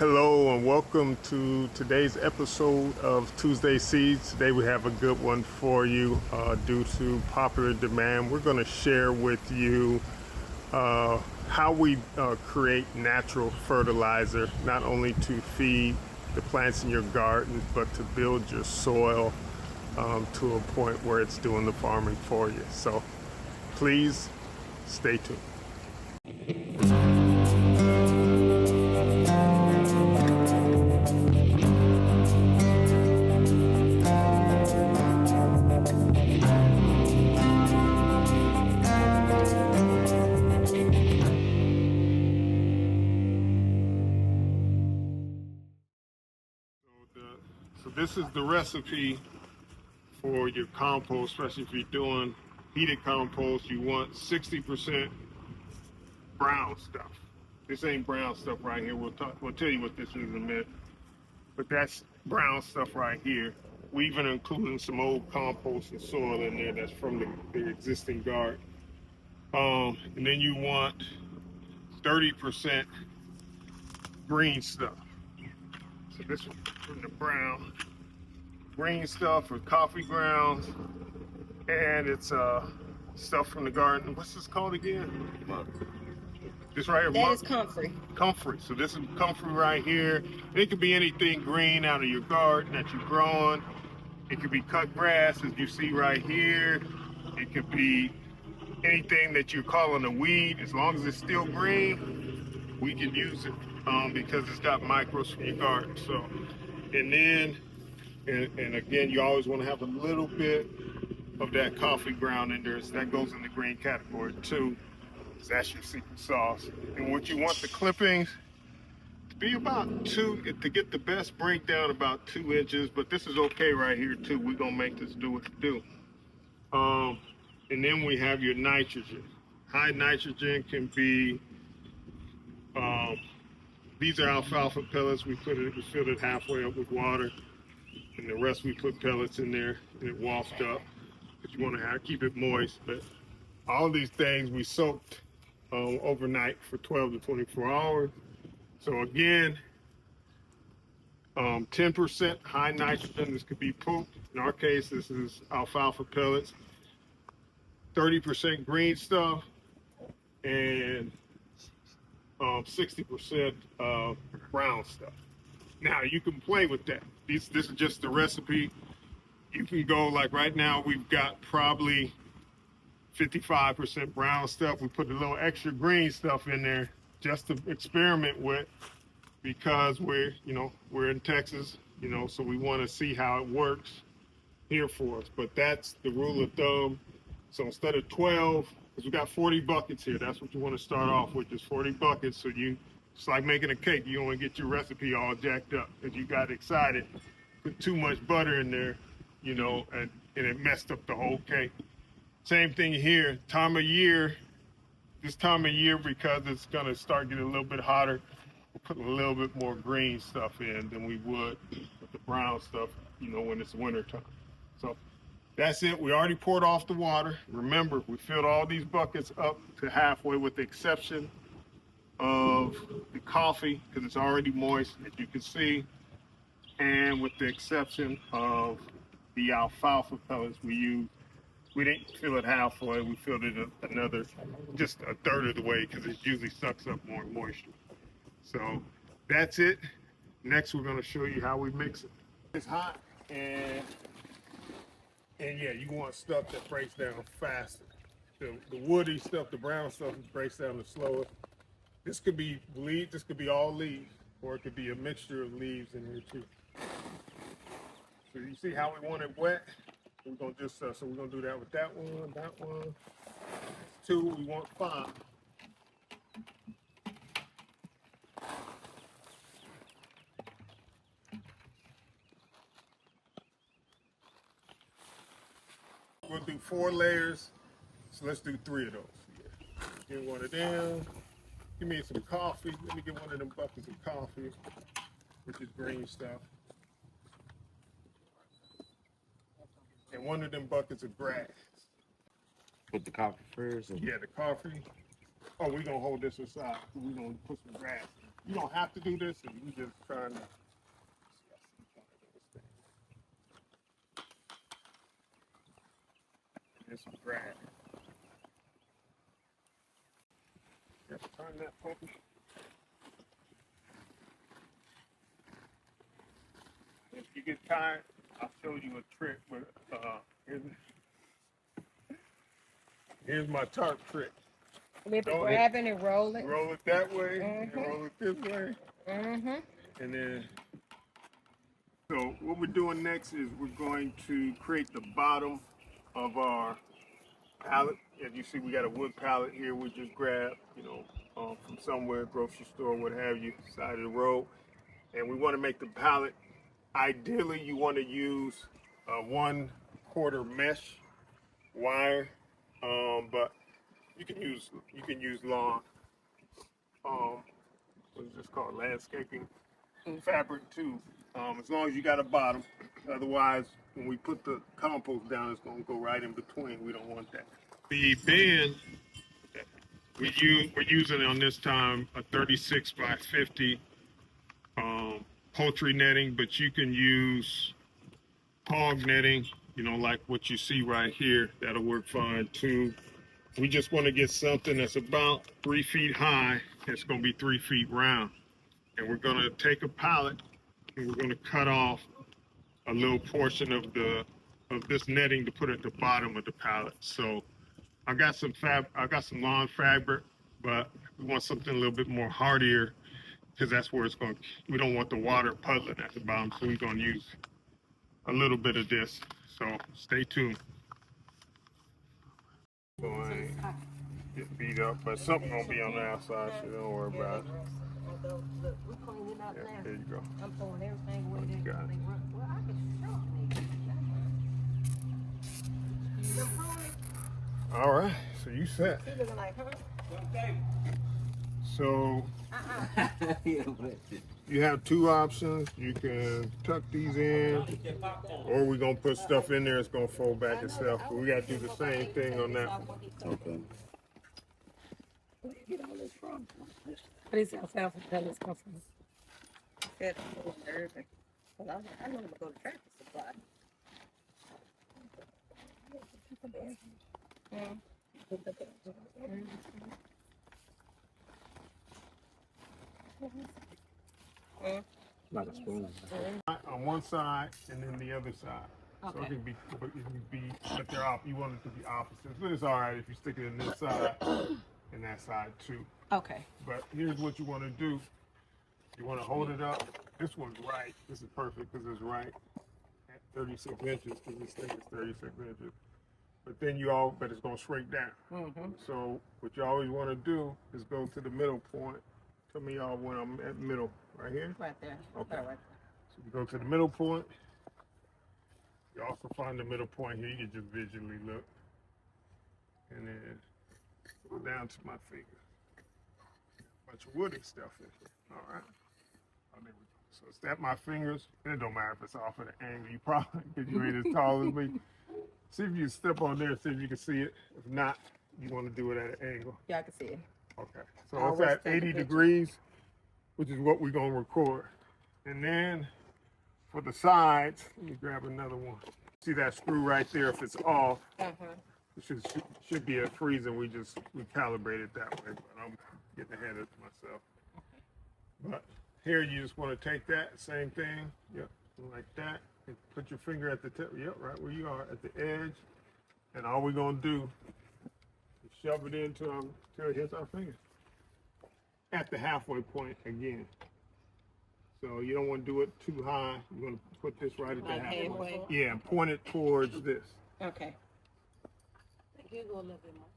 Hello and welcome to today's episode of Tuesday Seeds. Today we have a good one for you due to popular demand. We're going to share with you how we create natural fertilizer, not only to feed the plants in your garden, but to build your soil to a point where it's doing the farming for you. So please stay tuned. So this is the recipe for your compost, especially if you're doing heated compost. You want 60% brown stuff. This ain't brown stuff right here. We'll tell you what this is in a minute. But that's brown stuff right here. We even including some old compost and soil in there that's from the existing garden. And then you want 30% green stuff. So this one from the brown. Green stuff or coffee grounds, and it's stuff from the garden. What's this called again? This right here. That is comfrey. Comfrey. So this is comfrey right here. It could be anything green out of your garden that you're growing. It could be cut grass, as you see right here. It could be anything that you're calling a weed. As long as it's still green, we can use it because it's got microbes from your garden. So, and then. And again, you always want to have a little bit of that coffee ground in there. So that goes in the green category too. That's your secret sauce. And what you want the clippings to be about to get the best breakdown, about 2 inches. But this is okay right here too. We're gonna make this do what it do. And then we have your nitrogen. High nitrogen can be. These are alfalfa pellets. We filled it halfway up with water. And the rest we put pellets in there and it wafts up because you want to keep it moist. But all these things we soaked overnight for 12 to 24 hours. So again, 10% high nitrogen. This could be poop. In our case, this is alfalfa pellets. 30% green stuff and 60% brown stuff. Now you can play with that. This is just the recipe. You can go like right now we've got probably 55% brown stuff. We put a little extra green stuff in there just to experiment with because we're in Texas, so we want to see how it works here for us. But that's the rule of thumb. So instead of 12, because we got 40 buckets here, that's what you want to start off with, just 40 buckets. So it's like making a cake. You don't want to get your recipe all jacked up because you got excited, put too much butter in there, and it messed up the whole cake. Same thing here, this time of year, because it's going to start getting a little bit hotter, we'll put a little bit more green stuff in than we would with the brown stuff, when it's winter time. So that's it. We already poured off the water. Remember, we filled all these buckets up to halfway with the exception of the coffee because it's already moist, as you can see, and with the exception of the alfalfa pellets we didn't fill it halfway. We filled it just a third of the way because it usually sucks up more moisture. So that's it. Next, we're going to show you how we mix it. It's hot, and yeah, you want stuff that breaks down faster. The woody stuff, the brown stuff, breaks down the slower. This could be this could be all leaves, or it could be a mixture of leaves in here too. So you see how we want it wet? We're gonna just so we're gonna do that with that one. That's 2. We want 5. We'll do 4 layers. So let's do 3 of those. Get one of them. Give me some coffee. Let me get one of them buckets of coffee, which is green stuff. And one of them buckets of grass. Put the coffee first? Yeah, the coffee. Oh, we're going to hold this aside. We're going to put some grass in. You don't have to do this, and you just trying to. There's some grass. Just turn that puppy. If you get tired, I'll show you a trick. But here's my tarp trick. With the grabbing and rolling. Roll it that way, and roll it this way, Mm-hmm. and then. So what we're doing next is we're going to create the bottom of our pallet. As you see, we got a wood pallet here. We just grabbed, from somewhere, grocery store, what have you, side of the road, and we want to make the pallet. Ideally, you want to use a 1/4 mesh wire, but you can use long. What is this called? Landscaping fabric too. As long as you got a bottom. Otherwise, when we put the compost down, it's going to go right in between. We don't want that. The bin we're using on this time a 36 by 50 poultry netting, but you can use hog netting, like what you see right here. That'll work fine too. We just want to get something that's about 3 feet high. It's going to be 3 feet round. And we're going to take a pallet and we're going to cut off a little portion of this netting to put at the bottom of the pallet. So I got some lawn fabric, but we want something a little bit more hardier because that's where we don't want the water puddling at the bottom. So we're going to use a little bit of this. So stay tuned. Going get beat up, but something gonna be on the outside, so don't worry about it. Look, we clean it up now. There you go. I'm throwing everything away there. Got it. Well, I can show All right, so you set. you. Looking like her. So you have two options. You can tuck these in, or we're gonna put stuff in there. It's gonna fold back itself. But we gotta do the same thing on that one. Okay. Where you get all this from? But these alfalfa pellets come from. Good. Everything. Well, I know to go to Tractor Supply. Like a spoon. On one side and then the other side. So Okay. it can be, but they're off. You want it to be opposite. So it's all right if you stick it in this side and that side too. Okay. But here's what you want to do. You want to hold it up. This one's right. This is perfect because it's right at 36 inches because this thing is 36 inches. But then but it's going to shrink down. Mm-hmm. So what you always want to do is go to the middle point. Tell me y'all when I'm at middle. Right here? Right there. Okay. Right there. So you go to the middle point. You also find the middle point here. You can just visually look. And then go down to my finger. Bunch of woody stuff in here. All right. Oh, there we go. So it's at my fingers. And it don't matter if it's off at an angle. You probably, because you ain't as tall as me. See if you step on there, see if you can see it. If not, you want to do it at an angle. Yeah, I can see it. Okay. So Always it's at take a 80 picture. degrees, which is what we're going to record. And then for the sides, let me grab another one. See that screw right there? If it's off, it should be at freezing. We calibrate it that way, but I'm getting ahead of myself. But here you just want to take that, same thing, yep, like that, and put your finger at the tip, yep, right where you are, at the edge, and all we're going to do is shove it into until it hits our finger. At the halfway point again. So you don't want to do it too high. You're going to put this right at the Like halfway. halfway? Yeah, and point it towards this. Okay. You go a little bit more.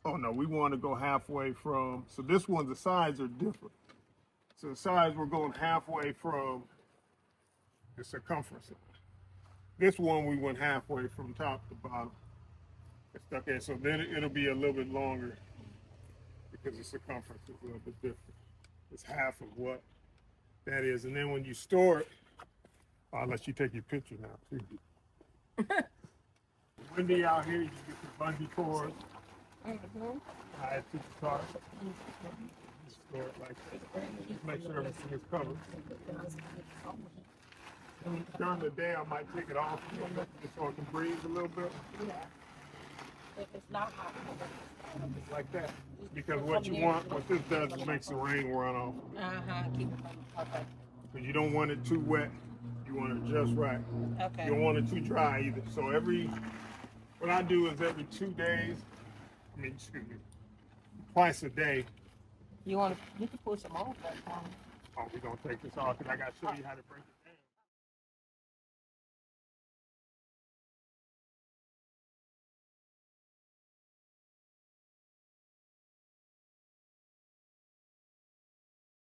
Oh no, we want to go halfway from, so this one, the sides are different. So the sides, we're going halfway from the circumference. This one, we went halfway from top to bottom. It's stuck in, so then it'll be a little bit longer because the circumference is a little bit different. It's half of what that is. And then when you store it, I'll let you take your picture now too. Windy out here, you get the bungee cord. Tie it to the car. store it like that. Just make sure everything is covered. And during the day, I might take it off a little bit just so it can breathe a little bit. Yeah. If it's not hot, Just like that. Because what you want, what this does is makes the rain run off. keep it from, okay. Because you don't want it too wet. You want it just right. Okay. You don't want it too dry either. So what I do is every 2 days, twice a day. You can push them off that time. Oh, we're going to take this off because I got to show you how to break it.